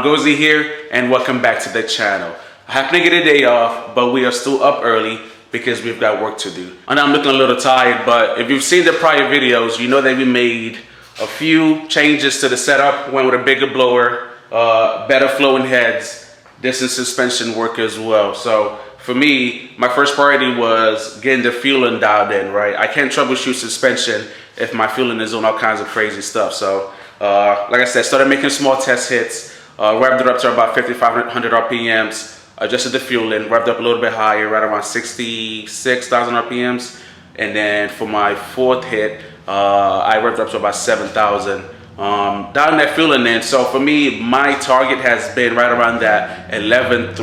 Gozi here, and welcome back to the channel. I happen to get a day off, but we are still up early because we've got work to do. I know I'm looking a little tired, but if you've seen the prior videos, you know that we made a few changes to the setup. Went with a bigger blower, better flowing heads, distance suspension work as well. So for me, my first priority was getting the fueling dialed in, right? I can't troubleshoot suspension if my fueling is on all kinds of crazy stuff. So like I said, started making small test hits, revved it up to about 5,500 RPMs, adjusted the fueling, revved up a little bit higher, right around 66,000 RPMs. And then for my fourth hit, I revved up to about 7,000. Dialing that fueling in. So for me, my target has been right around that 11.3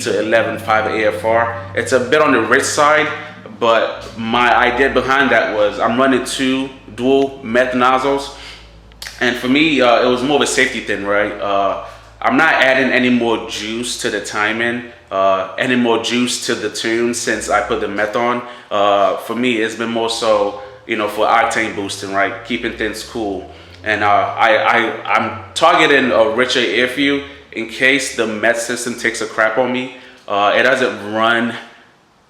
to 11.5 AFR. It's a bit on the rich side, but my idea behind that was I'm running two dual meth nozzles. And for me, it was more of a safety thing, right? I'm not adding any more juice to the timing, any more juice to the tune since I put the meth on. For me, it's been more so, you know, for octane boosting, right? Keeping things cool. And I'm targeting a richer air fuel in case the meth system takes a crap on me. It doesn't run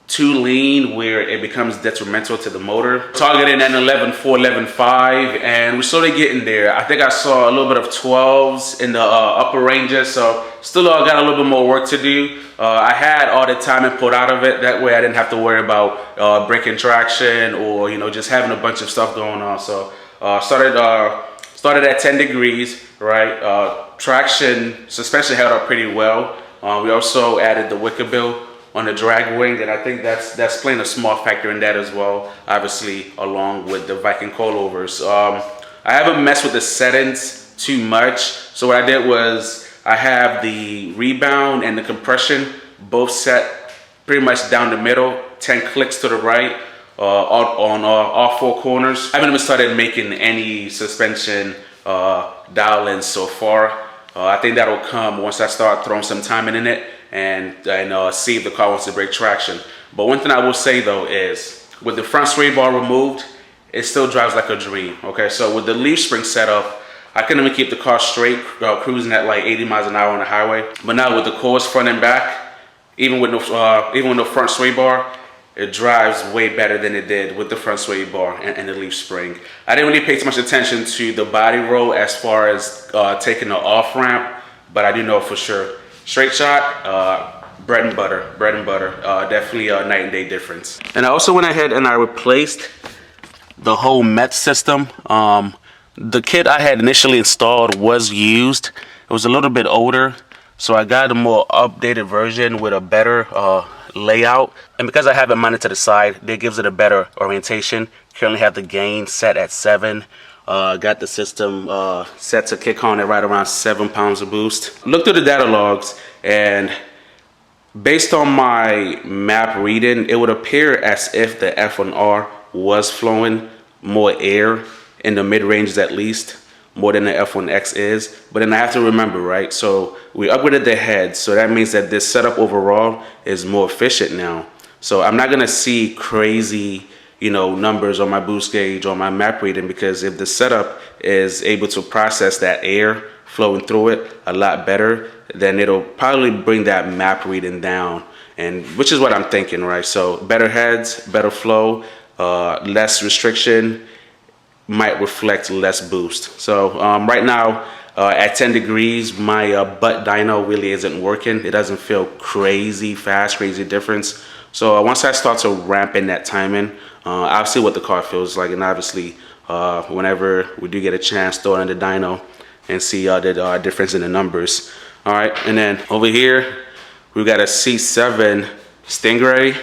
too lean where it becomes detrimental to the motor. Targeting an 11.4, 11.5, and we're slowly getting there. I think I saw a little bit of 12s in the upper ranges, so still got a little bit more work to do. I had all the timing pulled out of it. That way I didn't have to worry about braking traction or, you know, just having a bunch of stuff going on. So started at 10 degrees, right? Traction, suspension held up pretty well. We also added the wicker bill on the drag wing, and I think that's playing a small factor in that as well, obviously, along with the Viking coilovers. I haven't messed with the settings too much, so what I did was I have the rebound and the compression both set pretty much down the middle, 10 clicks to the right, on all four corners. I haven't even started making any suspension dial-ins so far. I think that'll come once I start throwing some timing in it and see if the car wants to break traction. But one thing I will say though is, with the front sway bar removed, it still drives like a dream. Okay, so with the leaf spring setup, I couldn't even keep the car straight, cruising at like 80 miles an hour on the highway. But now with the coils front and back, even with no front sway bar, it drives way better than it did with the front sway bar and the leaf spring. I didn't really pay too much attention to the body roll as far as taking the off ramp, but I do know for sure. Straight shot, bread and butter, definitely a night and day difference. And I also went ahead and I replaced the whole meth system. The kit I had initially installed was used. It was a little bit older, so I got a more updated version with a better layout. And because I have it mounted to the side, that gives it a better orientation. Currently have the gain set at 7. Got the system set to kick on at right around 7 pounds of boost. Looked through the data logs, and based on my map reading, it would appear as if the F1R was flowing more air in the mid-ranges, at least more than the F1-X is. But then I have to remember, right? So we upgraded the head, so that means that this setup overall is more efficient now. So I'm not gonna see crazy, you know, numbers on my boost gauge or my map reading, because if the setup is able to process that air flowing through it a lot better, then it'll probably bring that map reading down, and which is what I'm thinking, right? So better heads, better flow, less restriction, might reflect less boost. So right now at 10 degrees, my butt dyno really isn't working. It doesn't feel crazy fast, crazy difference. So once I start to ramp in that timing, I'll see what the car feels like, and obviously whenever we do get a chance, throw it in the dyno and see the difference in the numbers. All right, and then over here we've got a C7 Stingray,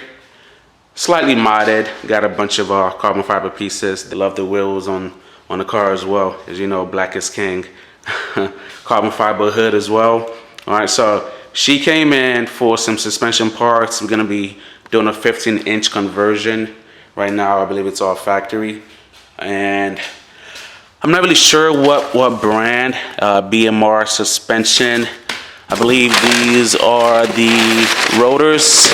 slightly modded. Got a bunch of carbon fiber pieces. They love the wheels on the car as well. As you know, black is king. Carbon fiber hood as well. All right, so she came in for some suspension parts. We're gonna be doing a 15-inch conversion. Right now, I believe it's all factory. And I'm not really sure what brand, BMR suspension. I believe these are the rotors.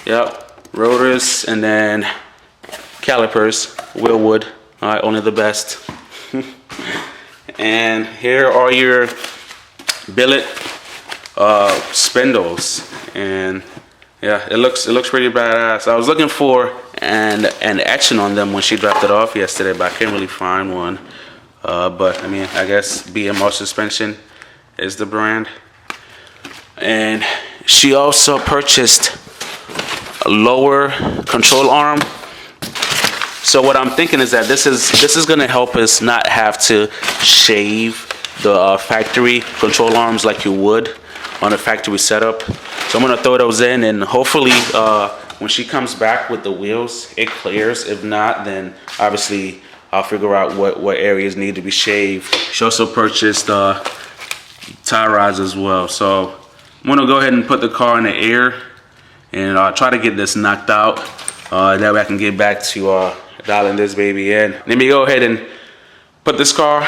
Yep, rotors, and then calipers, Willwood. All right, only the best. And here are your billet spindles, and yeah, it looks pretty badass. I was looking for an etching on them when she dropped it off yesterday, but I couldn't really find one. But I mean, I guess BMR Suspension is the brand. And she also purchased a lower control arm. So what I'm thinking is that this is going to help us not have to shave the factory control arms like you would on a factory setup. So I'm going to throw those in, and hopefully when she comes back with the wheels, it clears. If not, then obviously I'll figure out what areas need to be shaved. She also purchased tie rods as well. So I'm going to go ahead and put the car in the air and try to get this knocked out. That way I can get back to dialing this baby in. Let me go ahead and put this car,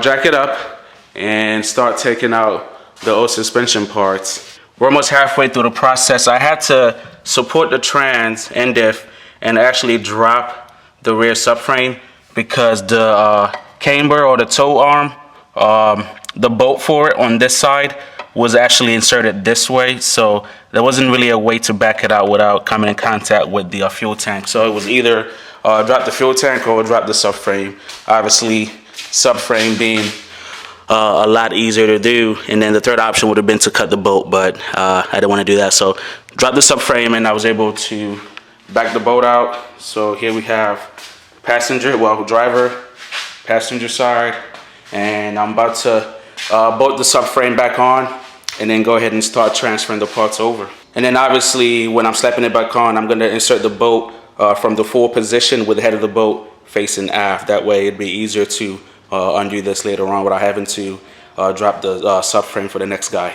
jack it up, and start taking out the old suspension parts. We're almost halfway through the process. I had to support the trans and diff and actually drop the rear subframe because the camber or the tow arm, the bolt for it on this side was actually inserted this way, so there wasn't really a way to back it out without coming in contact with the fuel tank. So it was either drop the fuel tank or drop the subframe. Obviously, subframe being a lot easier to do, and then the third option would have been to cut the bolt, but I didn't want to do that. So drop the subframe, and I was able to back the bolt out. So here we have driver, passenger side, and I'm about to bolt the subframe back on and then go ahead and start transferring the parts over. And then obviously when I'm slapping it back on, I'm going to insert the bolt from the forward position with the head of the bolt facing aft. That way it'd be easier to undo this later on without having to drop the subframe for the next guy.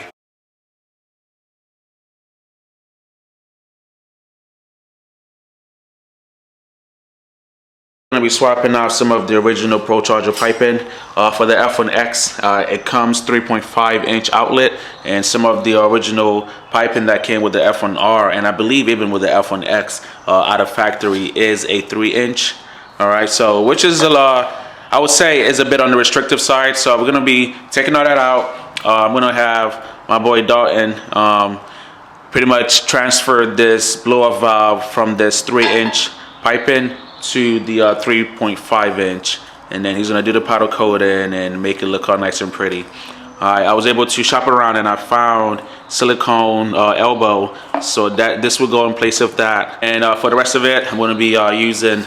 I'm going to be swapping out some of the original ProCharger piping for the F1-X. It comes 3.5 inch outlet, and some of the original piping that came with the F1R, and I believe even with the F1-X out of factory, is a 3 inch. All right, so which is a lot, I would say is a bit on the restrictive side. So we're going to be taking all that out. I'm going to have my boy Dalton pretty much transfer this blow-off valve from this 3 inch piping to the 3.5 inch, and then he's gonna do the powder coating and make it look all nice and pretty. I was able to shop around and I found silicone elbow, so that this will go in place of that. And for the rest of it, I'm gonna be using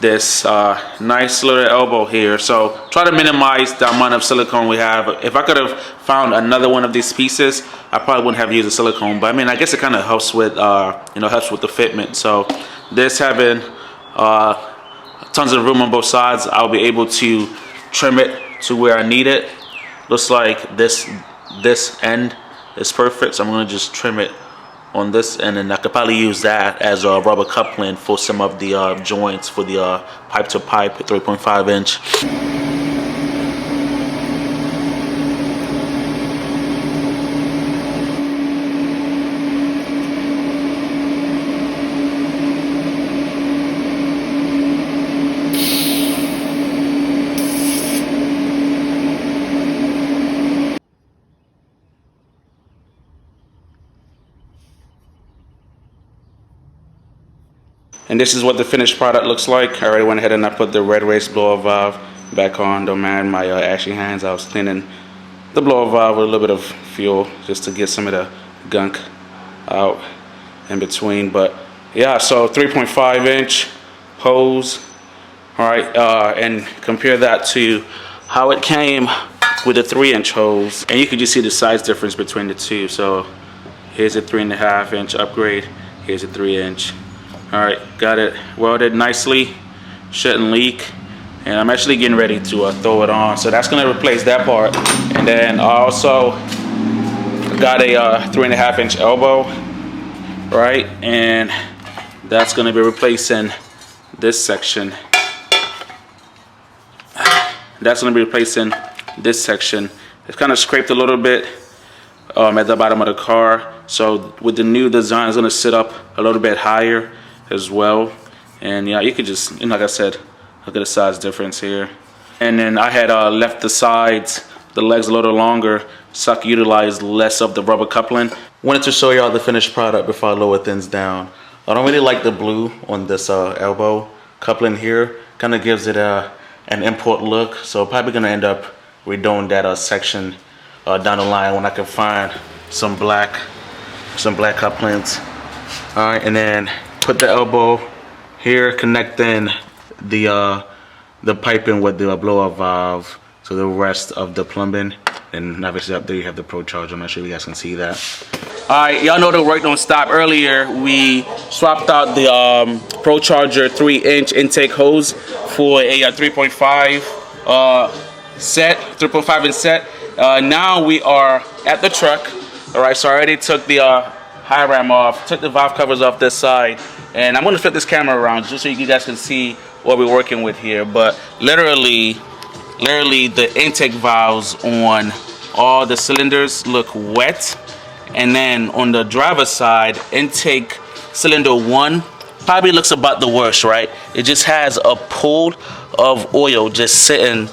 this nice little elbow here. So try to minimize the amount of silicone we have. If I could have found another one of these pieces, I probably wouldn't have used the silicone, but I mean, I guess it kind of helps with helps with the fitment. So this having tons of room on both sides, I'll be able to trim it to where I need it. Looks like this end is perfect, so I'm going to just trim it on this end, and I could probably use that as a rubber coupling for some of the joints for the pipe to pipe 3.5 inch. And this is what the finished product looks like. I already went ahead and I put the red race blower valve back on. Don't mind my ashy hands. I was cleaning the blower valve with a little bit of fuel just to get some of the gunk out in between. But yeah, so 3.5 inch hose. All right, and compare that to how it came with a 3 inch hose. And you can just see the size difference between the two. So here's a 3.5 inch upgrade. Here's a 3 inch. All right, got it welded nicely, shouldn't leak, and I'm actually getting ready to throw it on. So that's gonna replace that part, and then I also got a 3.5 inch elbow, right, and that's gonna be replacing this section. That's gonna be replacing this section. It's kind of scraped a little bit at the bottom of the car, so with the new design, it's gonna sit up a little bit higher as well. And yeah, you could just, like I said, look at the size difference here. And then I had left the sides, the legs a little longer, so I can utilize less of the rubber coupling. Wanted to show y'all the finished product before I lower things down. I don't really like the blue on this elbow coupling here. Kind of gives it an import look, so probably gonna end up redoing that section down the line when I can find some black couplings. All right, and then put the elbow here, connecting the piping with the blower valve to the rest of the plumbing. And obviously up there you have the ProCharger. I'm not sure if you guys can see that. All right, y'all know the work don't stop. Earlier we swapped out the ProCharger 3-inch intake hose for a 3.5 set, 3.5 inch set. Now we are at the truck. All right, so I already took the high ram off, took the valve covers off this side, and I'm gonna flip this camera around just so you guys can see what we're working with here. But literally the intake valves on all the cylinders look wet, and then on the driver's side, intake cylinder 1 probably looks about the worst, right? It just has a pool of oil just sitting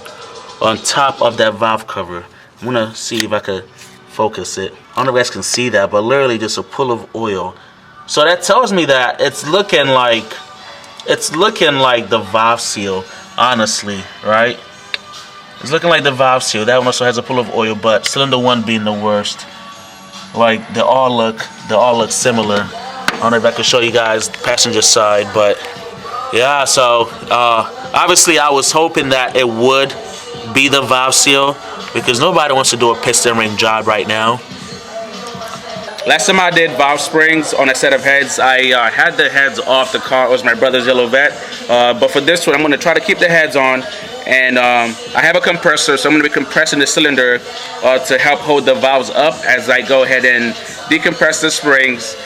on top of that valve cover. I'm gonna see if I could focus it. I don't know if you guys can see that, but literally just a pool of oil. So that tells me that it's looking like the valve seal, honestly, right? It's looking like the valve seal. That one also has a pool of oil, but cylinder 1 being the worst. Like they all look similar. I don't know if I can show you guys the passenger side, but yeah. So obviously I was hoping that it would be the valve seal, because nobody wants to do a piston ring job right now. Last time I did valve springs on a set of heads, I had the heads off the car. It was my brother's yellow vet. But for this one, I'm going to try to keep the heads on. And I have a compressor, so I'm going to be compressing the cylinder to help hold the valves up as I go ahead and decompress the springs.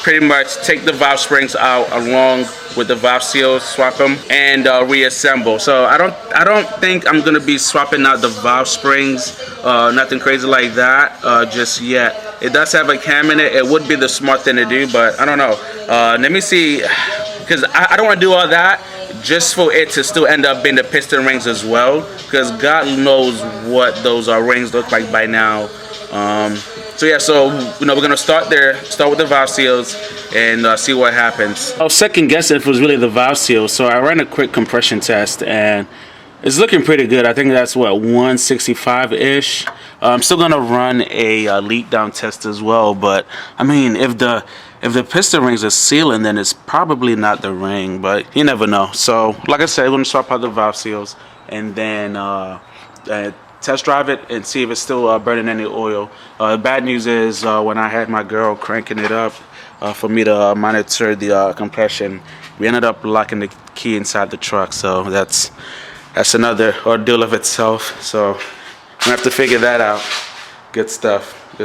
Pretty much take the valve springs out along with the valve seals, swap them, and reassemble. So I don't think I'm gonna be swapping out the valve springs, nothing crazy like that just yet. It does have a cam in it. It would be the smart thing to do, but I don't know. Let me see, because I don't want to do all that just for it to still end up being the piston rings as well, because God knows what those rings look like by now. So yeah, so we're gonna start with the valve seals and see what happens. I was second guessing if it was really the valve seal, so I ran a quick compression test and it's looking pretty good. I think that's what, 165-ish. I'm still gonna run a leak down test as well, but I mean, if the piston rings are sealing, then it's probably not the ring, but you never know. So like I said, I'm gonna swap out the valve seals and then test drive it and see if it's still burning any oil. The bad news is when I had my girl cranking it up for me to monitor the compression, we ended up locking the key inside the truck. So that's another ordeal of itself. So I'm gonna have to figure that out. Good stuff.